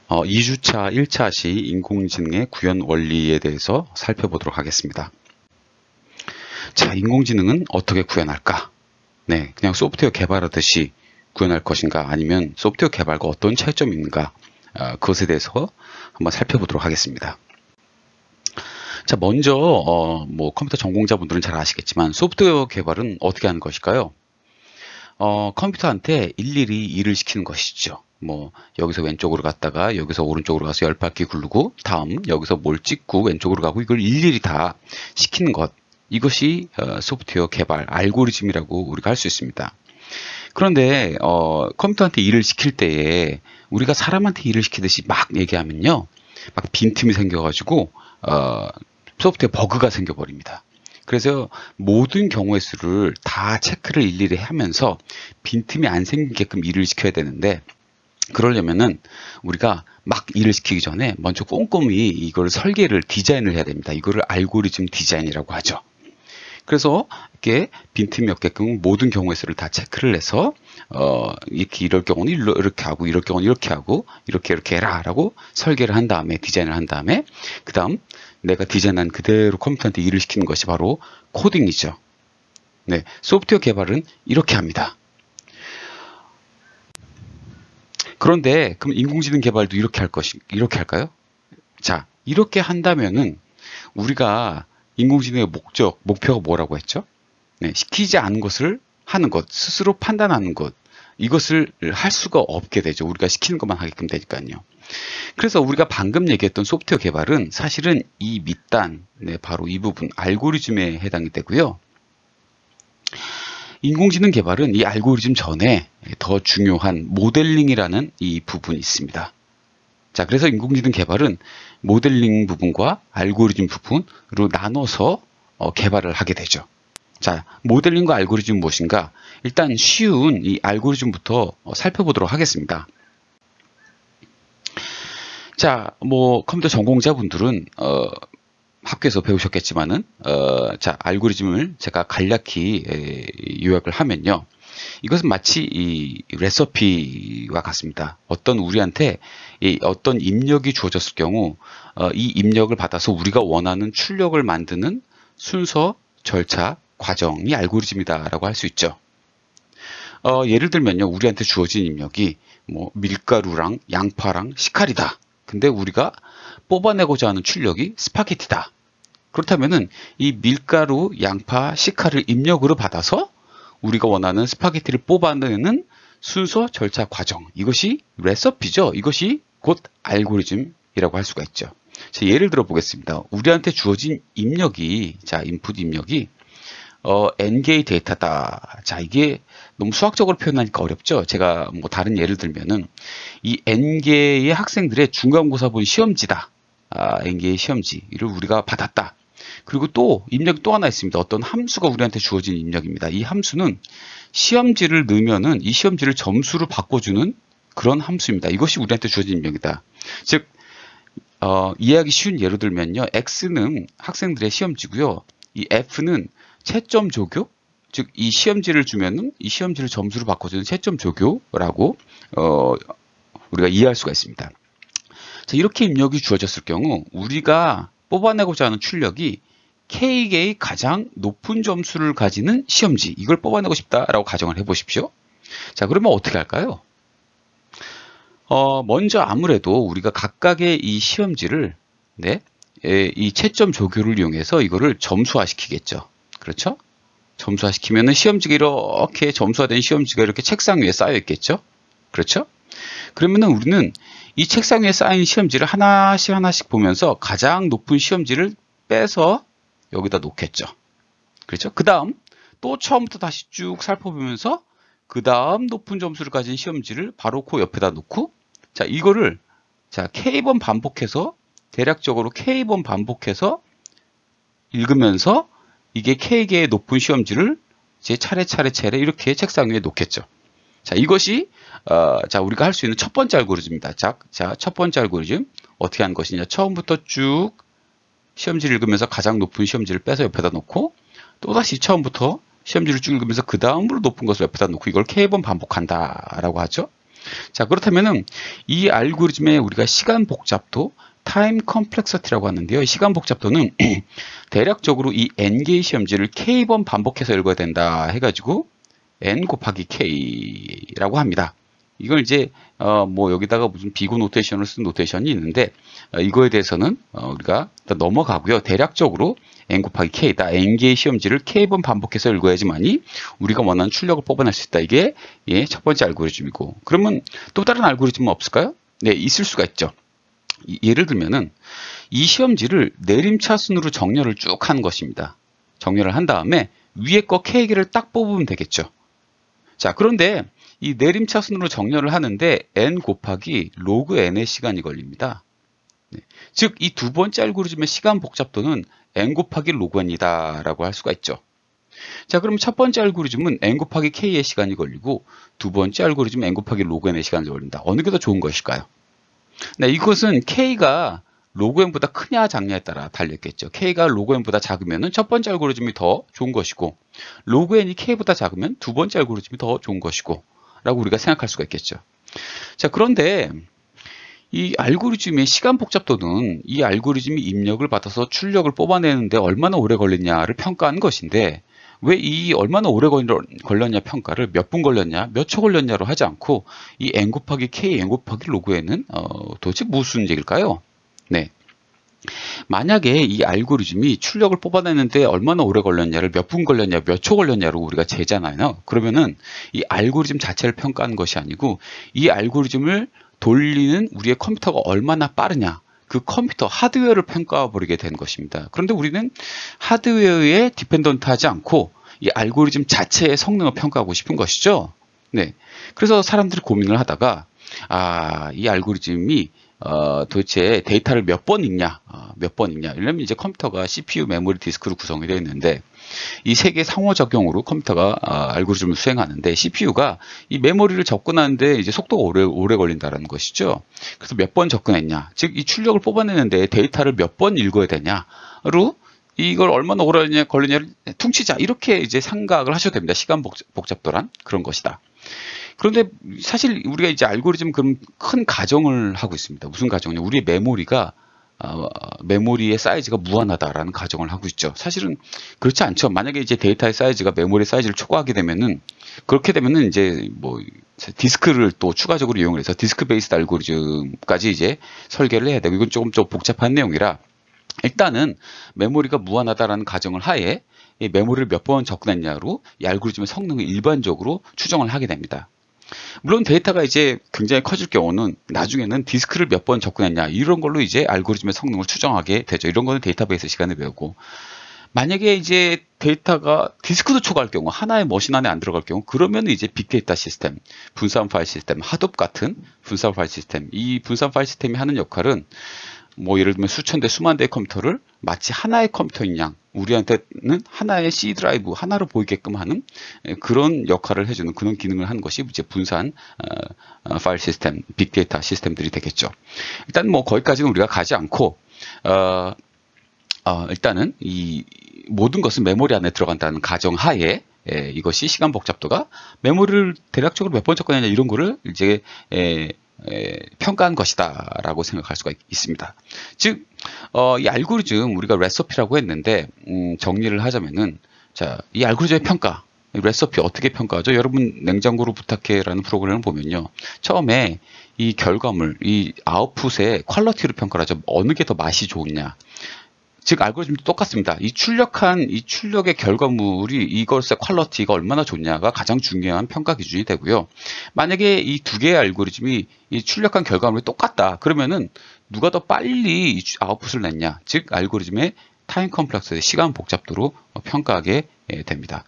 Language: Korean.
2주차 1차 시 인공지능의 구현 원리에 대해서 살펴보도록 하겠습니다. 자, 인공지능은 어떻게 구현할까? 네, 그냥 소프트웨어 개발하듯이 구현할 것인가? 아니면 소프트웨어 개발과 어떤 차이점이 있는가? 그것에 대해서 한번 살펴보도록 하겠습니다. 자, 먼저 컴퓨터 전공자분들은 잘 아시겠지만 소프트웨어 개발은 어떻게 하는 것일까요? 컴퓨터한테 일일이 일을 시키는 것이죠. 여기서 왼쪽으로 갔다가 여기서 오른쪽으로 가서 10바퀴 굴르고 다음 여기서 뭘 찍고 왼쪽으로 가고 이걸 일일이 다 시키는 것. 이것이 소프트웨어 개발 알고리즘이라고 우리가 할 수 있습니다. 그런데 컴퓨터한테 일을 시킬 때에 우리가 사람한테 일을 시키듯이 막 얘기하면요. 막 빈틈이 생겨가지고 소프트웨어 버그가 생겨버립니다. 그래서 모든 경우의 수를 다 체크를 일일이 하면서 빈틈이 안 생기게끔 일을 시켜야 되는데 그러려면은 우리가 막 일을 시키기 전에 먼저 꼼꼼히 이걸 설계를 디자인을 해야 됩니다. 이거를 알고리즘 디자인이라고 하죠. 그래서 이렇게 빈틈이 없게끔 모든 경우의 수를 다 체크를 해서 이럴 경우는 이렇게 하고 이럴 경우는 이렇게 하고 이렇게 해라 라고 설계를 한 다음에 디자인을 한 다음에 그 다음 내가 디자인한 그대로 컴퓨터한테 일을 시키는 것이 바로 코딩이죠. 네, 소프트웨어 개발은 이렇게 합니다. 그런데 그럼 인공지능 개발도 이렇게 할까요? 자, 이렇게 한다면은 우리가 인공지능의 목표가 뭐라고 했죠? 네, 시키지 않은 것을 하는 것, 스스로 판단하는 것, 이것을 할 수가 없게 되죠. 우리가 시키는 것만 하게끔 되니까요. 그래서 우리가 방금 얘기했던 소프트웨어 개발은 사실은 이 밑단, 네, 바로 이 부분, 알고리즘에 해당이 되고요. 인공지능 개발은 이 알고리즘 전에 더 중요한 모델링이라는 이 부분이 있습니다. 자, 그래서 인공지능 개발은 모델링 부분과 알고리즘 부분으로 나눠서 개발을 하게 되죠. 자, 모델링과 알고리즘은 무엇인가? 일단 쉬운 이 알고리즘부터 살펴보도록 하겠습니다. 자, 컴퓨터 전공자분들은 학교에서 배우셨겠지만은 자, 알고리즘을 제가 간략히 요약을 하면요. 이것은 마치 이 레시피와 같습니다. 우리한테 어떤 입력이 주어졌을 경우 이 입력을 받아서 우리가 원하는 출력을 만드는 순서, 절차, 과정이 알고리즘이다라고 할 수 있죠. 예를 들면요, 우리한테 주어진 입력이 밀가루랑 양파랑 시칼이다. 근데 우리가 뽑아내고자 하는 출력이 스파게티다. 그렇다면은 이 밀가루, 양파, 시칼을 입력으로 받아서 우리가 원하는 스파게티를 뽑아내는 순서, 절차, 과정. 이것이 레시피죠. 이것이 곧 알고리즘이라고 할 수가 있죠. 자, 예를 들어 보겠습니다. 우리한테 주어진 입력이, 자, 인풋 입력이 n개의 데이터다. 자, 이게 너무 수학적으로 표현하니까 어렵죠. 제가 다른 예를 들면은 이 n개의 학생들의 중간고사 본 시험지다. n개의 시험지를 우리가 받았다. 그리고 또 입력이 또 하나 있습니다. 어떤 함수가 우리한테 주어진 입력입니다. 이 함수는 시험지를 넣으면은 이 시험지를 점수로 바꿔주는 그런 함수입니다. 이것이 우리한테 주어진 입력이다. 즉 이해하기 쉬운 예로 들면요, x는 학생들의 시험지고요, 이 f는 채점 조교, 즉 이 시험지를 주면은 이 시험지를 점수로 바꿔주는 채점 조교라고 우리가 이해할 수가 있습니다. 자, 이렇게 입력이 주어졌을 경우 우리가 뽑아내고자 하는 출력이 K개의 가장 높은 점수를 가지는 시험지, 이걸 뽑아내고 싶다라고 가정을 해보십시오. 자, 그러면 어떻게 할까요? 먼저 아무래도 우리가 각각의 이 시험지를, 네, 이 채점 조교를 이용해서 이거를 점수화시키겠죠. 그렇죠? 점수화시키면은 시험지가 이렇게 점수화된 시험지가 이렇게 책상 위에 쌓여 있겠죠? 그렇죠? 그러면은 우리는 이 책상 위에 쌓인 시험지를 하나씩 보면서 가장 높은 시험지를 빼서 여기다 놓겠죠. 그렇죠? 그 다음 또 처음부터 다시 쭉 살펴보면서 그 다음 높은 점수를 가진 시험지를 바로 그 옆에다 놓고, 자, 이거를 자, K번 반복해서, 대략적으로 K번 반복해서 읽으면서 이게 K개의 높은 시험지를 이제 차례차례 이렇게 책상 위에 놓겠죠. 자, 이것이 자, 우리가 할 수 있는 첫 번째 알고리즘입니다. 자, 첫 번째 알고리즘 어떻게 하는 것이냐? 처음부터 쭉 시험지를 읽으면서 가장 높은 시험지를 빼서 옆에다 놓고, 또다시 처음부터 시험지를 쭉 읽으면서 그 다음으로 높은 것을 옆에다 놓고, 이걸 K번 반복한다라고 하죠. 자, 그렇다면은 이 알고리즘의 우리가 시간 복잡도, 타임 컴플렉서티라고 하는데요. 시간 복잡도는 대략적으로 이 n개의 시험지를 k번 반복해서 읽어야 된다 해가지고 n 곱하기 k라고 합니다. 이걸 이제 뭐 여기다가 무슨 비고 노테이션을 쓴 노테이션이 있는데 이거에 대해서는 우리가 일단 넘어가고요. 대략적으로 n 곱하기 k다. n개의 시험지를 k번 반복해서 읽어야지만이 우리가 원하는 출력을 뽑아낼 수 있다. 이게 첫 번째 알고리즘이고, 그러면 또 다른 알고리즘은 없을까요? 네, 있을 수가 있죠. 예를 들면은 이 시험지를 내림차순으로 정렬을 쭉 한 것입니다. 정렬을 한 다음에 위에 거 k개를 딱 뽑으면 되겠죠. 자, 그런데 이 내림차순으로 정렬을 하는데 n 곱하기 로그 n의 시간이 걸립니다. 네. 즉, 이 두 번째 알고리즘의 시간 복잡도는 n 곱하기 로그 n이다 라고 할 수가 있죠. 자, 그럼 첫 번째 알고리즘은 n 곱하기 k의 시간이 걸리고 두 번째 알고리즘은 n 곱하기 로그 n의 시간이 걸린다. 어느 게 더 좋은 것일까요? 네, 이것은 k가 로그 n보다 크냐 작냐에 따라 달렸겠죠. k가 로그 n보다 작으면 첫 번째 알고리즘이 더 좋은 것이고, 로그 n이 k보다 작으면 두 번째 알고리즘이 더 좋은 것이고 라고 우리가 생각할 수가 있겠죠. 자, 그런데 이 알고리즘의 시간 복잡도는 이 알고리즘이 입력을 받아서 출력을 뽑아내는데 얼마나 오래 걸렸냐를 평가한 것인데, 왜 이 얼마나 오래 걸렸냐 평가를 몇 분 걸렸냐, 몇 초 걸렸냐로 하지 않고 이 n 곱하기 k, n 곱하기 로그 n은 도대체 무슨 얘기일까요? 네. 만약에 이 알고리즘이 출력을 뽑아내는데 얼마나 오래 걸렸냐를 몇 분 걸렸냐, 몇 초 걸렸냐로 우리가 재잖아요. 그러면은 이 알고리즘 자체를 평가하는 것이 아니고 이 알고리즘을 돌리는 우리의 컴퓨터가 얼마나 빠르냐, 그 컴퓨터 하드웨어를 평가해 버리게 된 것입니다. 그런데 우리는 하드웨어에 디펜던트 하지 않고 이 알고리즘 자체의 성능을 평가하고 싶은 것이죠. 네. 그래서 사람들이 고민을 하다가 이 알고리즘이 도대체 데이터를 몇 번 읽냐, 몇 번 읽냐. 이러면 이제 컴퓨터가 CPU, 메모리, 디스크로 구성이 되어 있는데 이 세 개 상호작용으로 컴퓨터가 알고리즘을 수행하는데 CPU가 이 메모리를 접근하는데 이제 속도가 오래 걸린다는 것이죠. 그래서 몇 번 접근했냐, 즉 이 출력을 뽑아내는데 데이터를 몇 번 읽어야 되냐로 이걸 얼마나 오래 걸리냐를 퉁치자, 이렇게 이제 생각을 하셔도 됩니다. 시간 복잡도란 그런 것이다. 그런데 사실 우리가 이제 알고리즘 그런 큰 가정을 하고 있습니다. 무슨 가정이냐? 우리 메모리의 사이즈가 무한하다라는 가정을 하고 있죠. 사실은 그렇지 않죠. 만약에 이제 데이터의 사이즈가 메모리 사이즈를 초과하게 되면은, 그렇게 되면은 이제 뭐 디스크를 또 추가적으로 이용을 해서 디스크 베이스드 알고리즘까지 이제 설계를 해야 되고, 이건 조금 좀 복잡한 내용이라 일단은 메모리가 무한하다라는 가정을 하에 이 메모리를 몇 번 접근했냐로 이 알고리즘의 성능을 일반적으로 추정을 하게 됩니다. 물론 데이터가 이제 굉장히 커질 경우는 나중에는 디스크를 몇 번 접근했냐, 이런 걸로 이제 알고리즘의 성능을 추정하게 되죠. 이런 거는 데이터베이스 시간에 배우고, 만약에 이제 데이터가 디스크도 초과할 경우, 하나의 머신 안에 안 들어갈 경우, 그러면 이제 빅데이터 시스템, 분산 파일 시스템, 하둡 같은 분산 파일 시스템, 이 분산 파일 시스템이 하는 역할은 뭐 예를 들면 수천 대, 수만 대의 컴퓨터를 마치 하나의 컴퓨터인 양, 우리한테는 하나의 C 드라이브 하나로 보이게끔 하는 그런 역할을 해주는 그런 기능을 하는 것이 이제 분산 파일 시스템, 빅데이터 시스템들이 되겠죠. 일단 뭐 거기까지는 우리가 가지 않고 일단은 이 모든 것은 메모리 안에 들어간다는 가정하에 이것이 시간 복잡도가 메모리를 대략적으로 몇 번 접근하냐, 이런 거를 이제 평가한 것이다 라고 생각할 수가 있습니다. 즉 이 알고리즘 우리가 레시피라고 했는데 정리를 하자면은, 자, 이 알고리즘의 평가, 레시피 어떻게 평가하죠? 여러분 냉장고로 부탁해 라는 프로그램을 보면요, 처음에 이 결과물, 이 아웃풋의 퀄리티로 평가를 하죠. 어느 게 더 맛이 좋으냐. 즉 알고리즘도 똑같습니다. 이 출력의 결과물이 이것의 퀄리티가 얼마나 좋냐가 가장 중요한 평가 기준이 되고요. 만약에 이 두 개의 알고리즘이 이 출력한 결과물이 똑같다, 그러면은 누가 더 빨리 아웃풋을 냈냐, 즉 알고리즘의 타임 컴플렉스의 시간 복잡도로 평가하게 됩니다.